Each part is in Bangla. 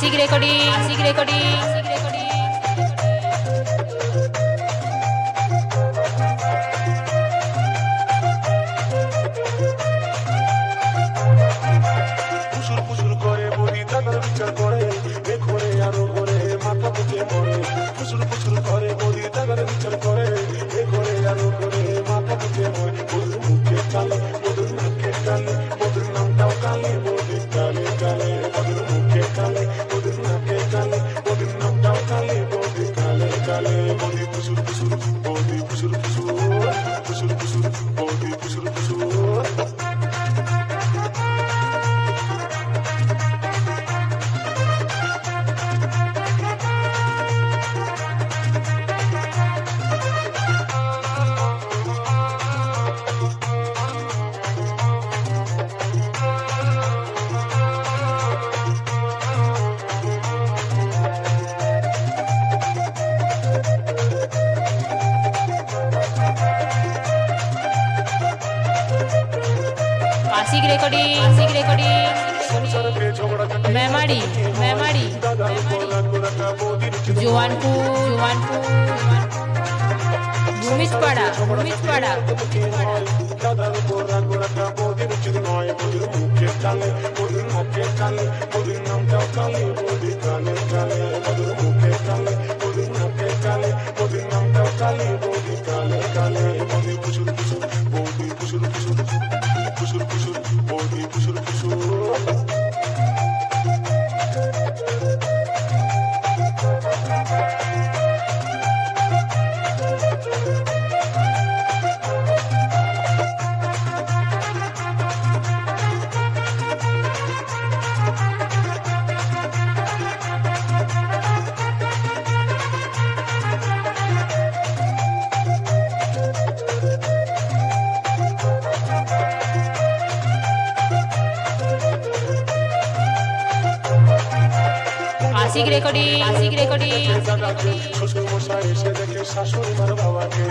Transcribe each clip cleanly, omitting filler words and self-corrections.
আশিক রেকর্ডিং আশিক রেকর্ডিং ফুসুর ফুসুর করে বলি দাদার বিচার করে এ ঘরে আরো ঘরে মাথা বুকে মরে ফুসুর ফুসুর করে বলি দাদার বিচার করে এ ঘরে আরো ঘরে মাথা বুকে মরে বধুর মুখে কালে বধুর নাকে কালে বধুর নামটাও কালে বধু কালে কালে বধুর মুখে কালে বধুর নাকে কালে বধুর নামটাও কালে বধু কালে কালে বধু ফুসুর ফুসুর বধু ফুসুর ফুসুর ফুসুর ফুসুর বধু ফুসুর ফুসুর। আশিক রেকর্ডিং মেমারি মেমারি জোয়ানপুর ভূমিজপাড়া দাদার উপর রাগ রাখা বদির উচিত নয় বদির মুখে কালে বদির মুখে কালে বদির নামটাও কালে বদি কালে কালে বদির মুখে কালে বদির মুখে কালে বদির নামটাও কালে বদি কালে কালে বদি ফুসুর ফুসুর বদি ফুসুর ফুসুর ফুসুর ফুসুর বদি ফুসুর ফুসুর। আশিক রেকর্ডিং শ্বশুর মশাই এসে দেখে শাশুড়ি মার বাবাকে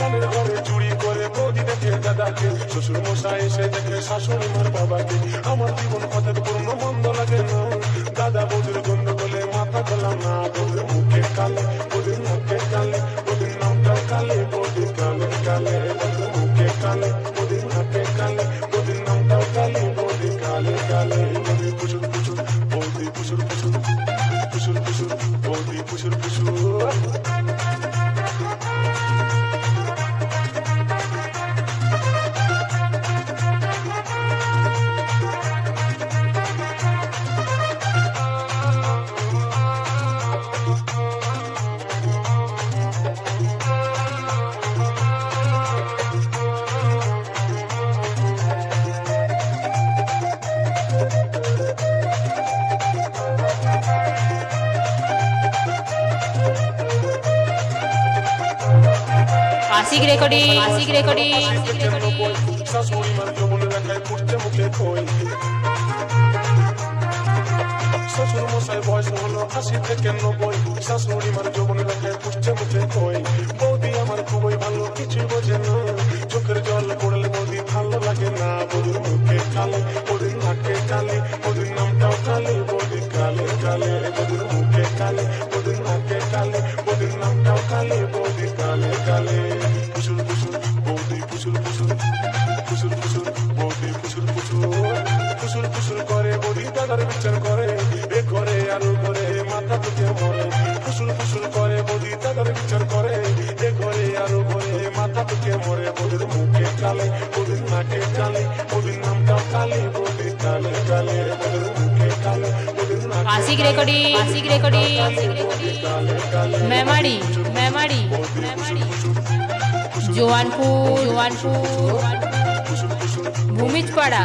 মনের ঘরে চুরি করে বৌদি দেখে দাদাকে শ্বশুর মশাই এসে দেখে শাশুড়ি মার বাবাকে আমার জীবন পথে পূর্ণ মন্দ লাগে না দাদা বৌদির গন্ডগোলে মাথা গেলাম না বৌদির মুখে কালে বৌদির মুখে কালে বৌদির নামটা কালে বৌদি কালে কালে বৌদির মুখে কালে বৌদির নাকে কালে বৌদির নামটাও কালে বৌদি কালে কালে বৌদি ফুসুর ফুসুর বৌদি ফুসুর ফুসুর ফুসুর ফুসুর বৌদি ফুসুর ফুসুর। আশিক রেকর্ডিং শাশুড়ি মার যৌবন রেখায় ফুটছে মুখে খই শ্বশুর মশাই বয়স হলো 80 থেকে 90 শাশুড়ি মার যৌবন রেখায় ফুটছে মুখে খই বৌদি আমার খুবই ভালো কিছু বোঝে না চোখের জল পড়লে বৌদি ভালো লাগে না বৌদির মুখে কালে বৌদির নাকে কালে বৌদির নামটাও কালে বৌদি কালে কালে বৌদির মুখে কালে বৌদির নাকে কালে বৌদির নামটাও কালে বৌদি কালে কালে ফুসুর ফুসুর বৌদি ফুসুর ফুসুর ফুসুর ফুসুর বৌদি ফুসুর ফুসুর ফুসুর ফুসুর করে বৌদি দাদার বিচার করে এ করে আরো করে মাথা থেকে মরে ফুসুর ফুসুর করে বৌদি দাদার বিচার করে এ করে আরো করে মাথা থেকে মরে বৌদির মুখে কালে বৌদির নাকে কালে বৌদির নামটাও কালে বৌদি কালে কালে বৌদির মুখে কালে বৌদির নাকে আশিক রেকর্ডিং মেমারি জোয়ানপুর ভূমিজপাড়া